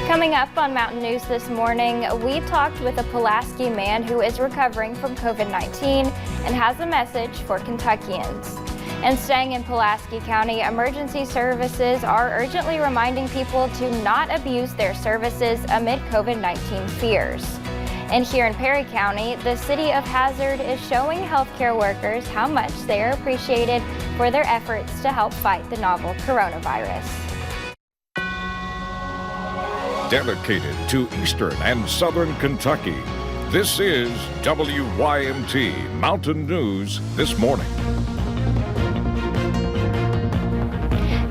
Coming up on Mountain News this morning, we talked with a Pulaski man who is recovering from COVID-19 and has a message for Kentuckians. And staying in Pulaski County, emergency services are urgently reminding people to not abuse their services amid COVID-19 fears. And here in Perry County, the city of Hazard is showing healthcare workers how much they are appreciated for their efforts to help fight the novel coronavirus. Dedicated to Eastern and Southern Kentucky, this is WYMT Mountain News This Morning.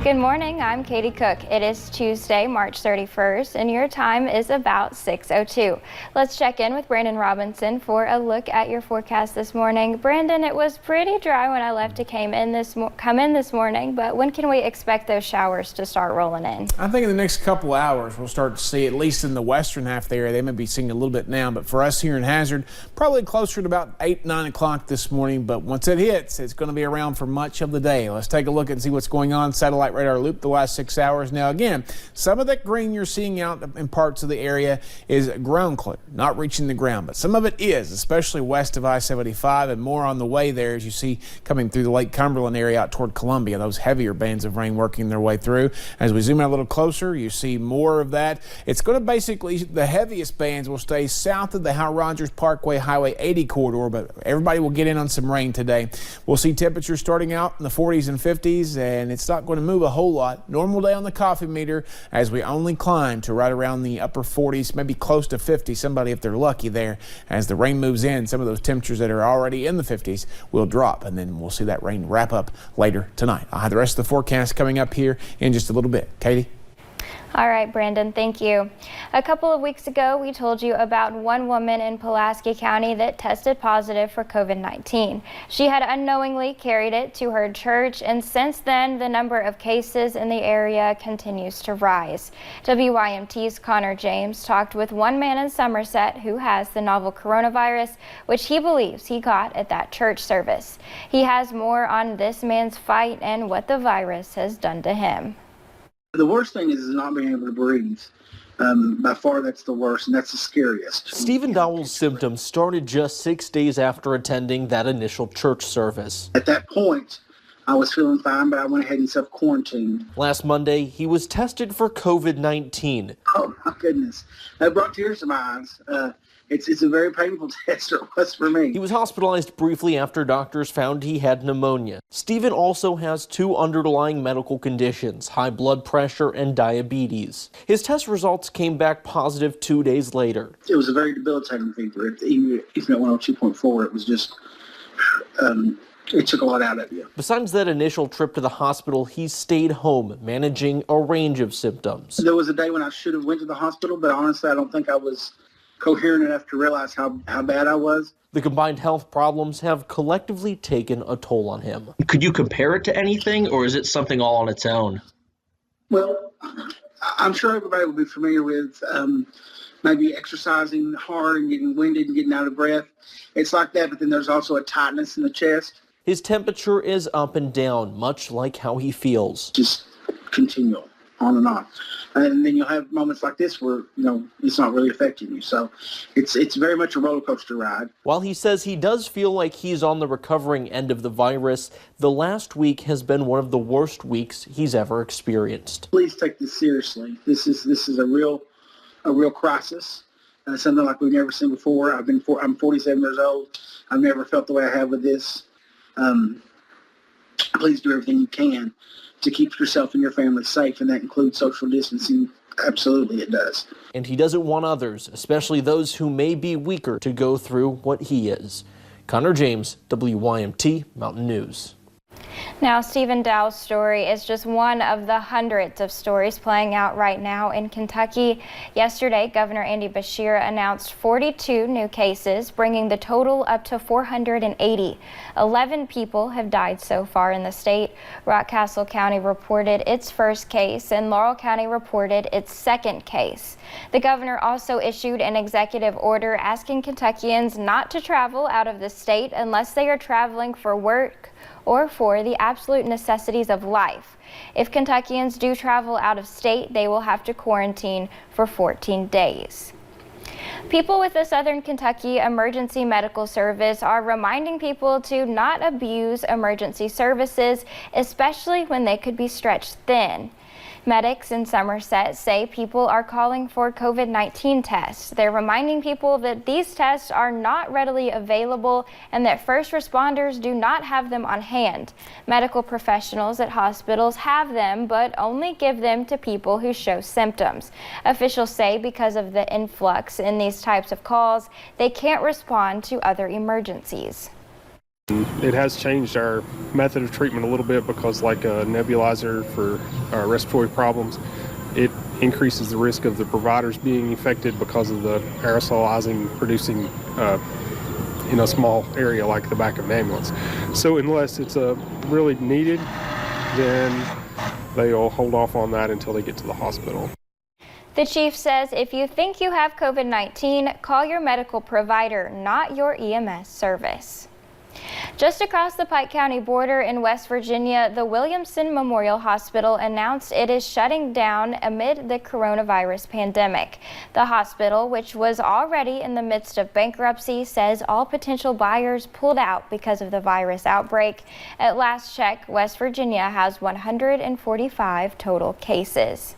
Good morning, I'm Katie Cook. It is Tuesday, March 31st, and your time is about 6:02. Let's check in with Brandon Robinson for a look at your forecast this morning. Brandon, it was pretty dry when I left to come in this morning, but when can we expect those showers to start rolling in? I think in the next couple hours we'll start to see, at least in the western half of the area. They may be seeing a little bit now, but for us here in Hazard, probably closer to about 8, 9 o'clock this morning. But once it hits, it's going to be around for much of the day. Let's take a look and see what's going on. Satellite radar loop the last 6 hours. Now again, some of that green you're seeing out in parts of the area is ground clear, not reaching the ground, but some of it is, especially west of I-75 and more on the way there as you see coming through the Lake Cumberland area out toward Columbia. Those heavier bands of rain working their way through. As we zoom out a little closer, you see more of that. It's going to basically, the heaviest bands will stay south of the Hal Rogers Parkway Highway 80 corridor, but everybody will get in on some rain today. We'll see temperatures starting out in the 40s and 50s, and it's not going to move a whole lot. Normal day on the coffee meter as we only climb to right around the upper 40s, maybe close to 50. Somebody, if they're lucky there, as the rain moves in, some of those temperatures that are already in the 50s will drop, and then we'll see that rain wrap up later tonight. I'll have the rest of the forecast coming up here in just a little bit. Katie? All right, Brandon, thank you. A couple of weeks ago, we told you about one woman in Pulaski County that tested positive for COVID-19. She had unknowingly carried it to her church, and since then, the number of cases in the area continues to rise. WYMT's Connor James talked with one man in Somerset who has the novel coronavirus, which he believes he got at that church service. He has more on this man's fight and what the virus has done to him. The worst thing is not being able to breathe. By far, that's the worst, and that's the scariest. Stephen Dowell's symptoms started just 6 days after attending that initial church service. At that point, I was feeling fine, but I went ahead and self-quarantined. Last Monday, he was tested for COVID-19. Oh, my goodness. That brought tears to my eyes. It's a very painful test, or it was for me. He was hospitalized briefly after doctors found he had pneumonia. Stephen also has 2 underlying medical conditions, high blood pressure and diabetes. His test results came back positive 2 days later. It was a very debilitating fever. Even if it went on 2.4, it was just, it took a lot out of you. Besides that initial trip to the hospital, he stayed home, managing a range of symptoms. There was a day when I should have went to the hospital, but honestly, I don't think I was coherent enough to realize how bad I was. The combined health problems have collectively taken a toll on him. Could you compare it to anything, or is it something all on its own? Well, I'm sure everybody will be familiar with maybe exercising hard and getting winded and getting out of breath. It's like that, but then there's also a tightness in the chest. His temperature is up and down, much like how he feels. Just continual, on and on. And then you'll have moments like this where, it's not really affecting you. So it's very much a roller coaster ride. While he says he does feel like he's on the recovering end of the virus, the last week has been one of the worst weeks he's ever experienced. Please take this seriously. This is a real crisis. Something like we've never seen before. I'm 47 years old. I've never felt the way I have with this. Please do everything you can to keep yourself and your family safe, and that includes social distancing. Absolutely, it does. And he doesn't want others, especially those who may be weaker, to go through what he is. Connor James, WYMT Mountain News. Now, Stephen Dowell's story is just one of the hundreds of stories playing out right now in Kentucky. Yesterday, Governor Andy Beshear announced 42 new cases, bringing the total up to 480. 11 people have died so far in the state. Rockcastle County reported its first case, and Laurel County reported its second case. The governor also issued an executive order asking Kentuckians not to travel out of the state unless they are traveling for work, or for the absolute necessities of life. If Kentuckians do travel out of state, they will have to quarantine for 14 days. People with the Southern Kentucky Emergency Medical Service are reminding people to not abuse emergency services, especially when they could be stretched thin. Medics in Somerset say people are calling for COVID-19 tests. They're reminding people that these tests are not readily available and that first responders do not have them on hand. Medical professionals at hospitals have them, but only give them to people who show symptoms. Officials say because of the influx in these types of calls, they can't respond to other emergencies. It has changed our method of treatment a little bit because, like a nebulizer for respiratory problems, it increases the risk of the providers being infected because of the aerosolizing producing in a small area like the back of an ambulance. So unless it's really needed, then they'll hold off on that until they get to the hospital. The chief says if you think you have COVID-19, call your medical provider, not your EMS service. Just across the Pike County border in West Virginia, the Williamson Memorial Hospital announced it is shutting down amid the coronavirus pandemic. The hospital, which was already in the midst of bankruptcy, says all potential buyers pulled out because of the virus outbreak. At last check, West Virginia has 145 total cases.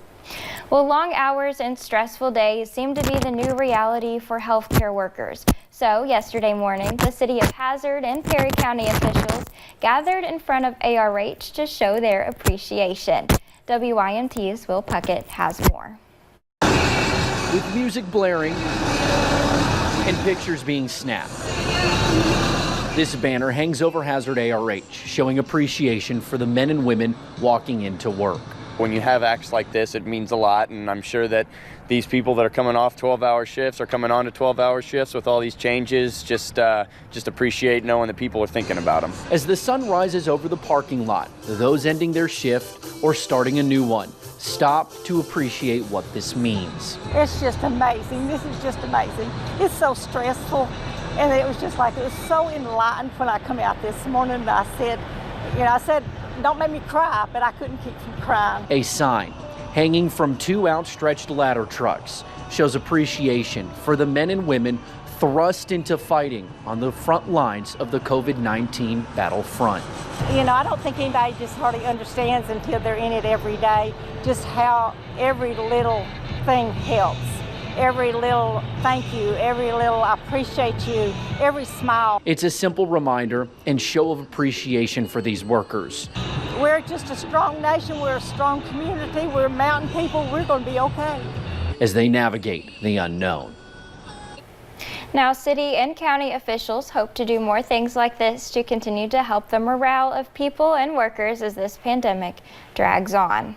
Well, long hours and stressful days seem to be the new reality for healthcare workers. So yesterday morning, the city of Hazard and Perry County officials gathered in front of ARH to show their appreciation. WYMT's Will Puckett has more. With music blaring and pictures being snapped, this banner hangs over Hazard ARH, showing appreciation for the men and women walking into work. When you have acts like this, it means a lot, and I'm sure that these people that are coming off 12-hour shifts are coming on to 12-hour shifts with all these changes. Just appreciate knowing that people are thinking about them. As the sun rises over the parking lot, those ending their shift or starting a new one stop to appreciate what this means. It's just amazing. This is just amazing. It's so stressful, and it was just like, it was so enlightened when I come out this morning, and I said, don't make me cry, but I couldn't keep from crying. A sign hanging from two outstretched ladder trucks shows appreciation for the men and women thrust into fighting on the front lines of the COVID-19 battlefront. I don't think anybody just hardly understands until they're in it every day just how every little thing helps. Every little thank you, every little I appreciate you, every smile. It's a simple reminder and show of appreciation for these workers. We're just a strong nation, we're a strong community, we're mountain people, we're going to be okay. As they navigate the unknown. Now, city and county officials hope to do more things like this to continue to help the morale of people and workers as this pandemic drags on.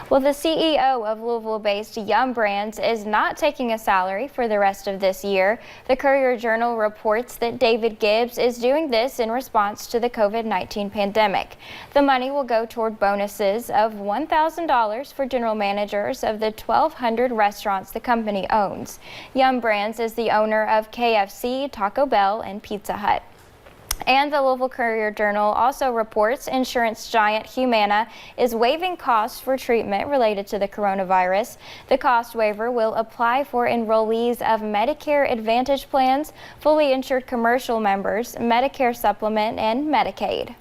Well, the CEO of Louisville-based Yum Brands is not taking a salary for the rest of this year. The Courier-Journal reports that David Gibbs is doing this in response to the COVID-19 pandemic. The money will go toward bonuses of $1,000 for general managers of the 1,200 restaurants the company owns. Yum Brands is the owner of KFC, Taco Bell, and Pizza Hut. And the Louisville Courier-Journal also reports insurance giant Humana is waiving costs for treatment related to the coronavirus. The cost waiver will apply for enrollees of Medicare Advantage plans, fully insured commercial members, Medicare Supplement, and Medicaid.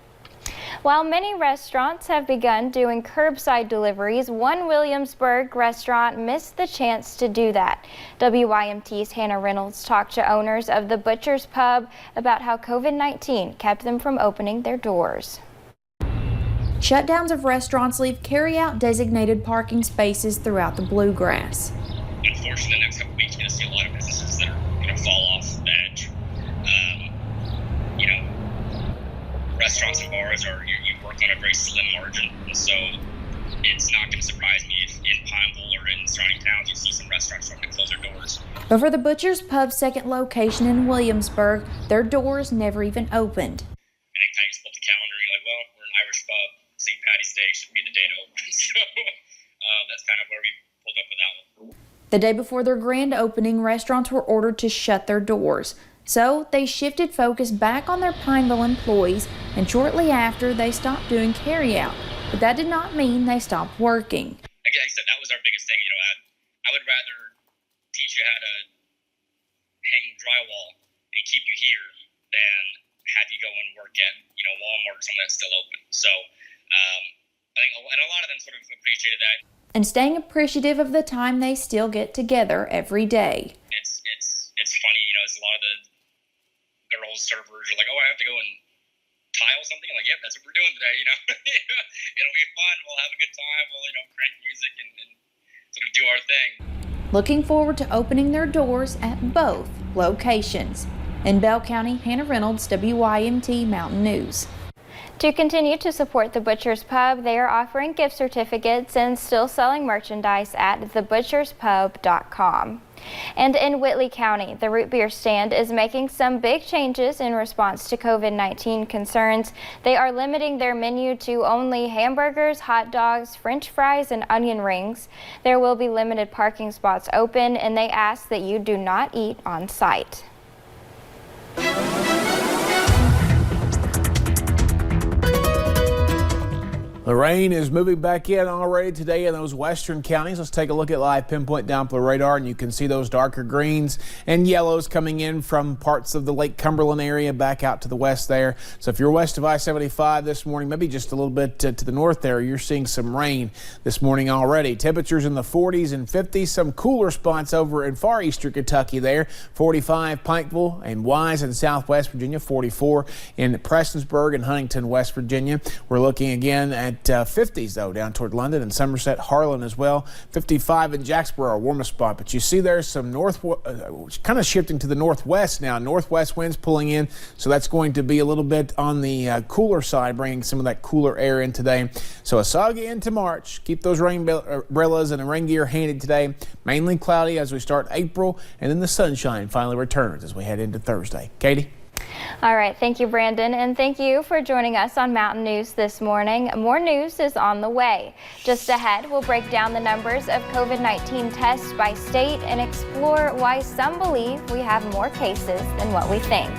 While many restaurants have begun doing curbside deliveries, one Williamsburg restaurant missed the chance to do that. WYMT's Hannah Reynolds talked to owners of the Butcher's Pub about how COVID-19 kept them from opening their doors. Shutdowns of restaurants leave carry-out designated parking spaces throughout the Bluegrass. Unfortunately, the next couple weeks, you're going to see a lot of businesses that are going to fall off the edge. Restaurants and bars you work on a very slim margin, so it's not going to surprise me if in Pineville or in surrounding towns you see some restaurants starting to close their doors. But for the Butcher's Pub's second location in Williamsburg, their doors never even opened. And then kind of just pull up the calendar and you're like, well, we're an Irish pub. St. Patty's Day should be the day to open. So that's kind of where we pulled up with that one. The day before their grand opening, restaurants were ordered to shut their doors. So they shifted focus back on their Pineville employees, and shortly after they stopped doing carryout. But that did not mean they stopped working. Like I said, that was our biggest thing. I would rather teach you how to hang drywall and keep you here than have you go and work at, Walmart or something that's still open. So I think, and a lot of them sort of appreciated that. And staying appreciative of the time they still get together every day. It's funny, it's a lot of the girls servers are like, oh, I have to go and tile something. I'm like, yep, that's what we're doing today. It'll be fun. We'll have a good time. We'll crank music and sort of do our thing. Looking forward to opening their doors at both locations. In Bell County, Hannah Reynolds, WYMT Mountain News. To continue to support the Butcher's Pub, they are offering gift certificates and still selling merchandise at thebutcherspub.com. And in Whitley County, the Root Beer stand is making some big changes in response to COVID-19 concerns. They are limiting their menu to only hamburgers, hot dogs, French fries, and onion rings. There will be limited parking spots open, and they ask that you do not eat on site. The rain is moving back in already today in those western counties. Let's take a look at live pinpoint Doppler radar, and you can see those darker greens and yellows coming in from parts of the Lake Cumberland area back out to the west there. So if you're west of I-75 this morning, maybe just a little bit to the north there, you're seeing some rain this morning already. Temperatures in the 40s and 50s, some cooler spots over in far eastern Kentucky there. 45 Pikeville and Wise in southwest Virginia, 44 in Prestonsburg and Huntington, West Virginia. We're looking again at 50s though down toward London and Somerset, Harlan as well. 55 in Jacksboro, warmest spot. But you see there's some kind of shifting to the northwest now. Northwest winds pulling in, so that's going to be a little bit on the cooler side, bringing some of that cooler air in today. So a soggy into March. Keep those rain umbrellas and rain gear handy today. Mainly cloudy as we start April, and then the sunshine finally returns as we head into Thursday. Katie? All right, thank you, Brandon, and thank you for joining us on Mountain News this morning. More news is on the way. Just ahead, we'll break down the numbers of COVID-19 tests by state and explore why some believe we have more cases than what we think.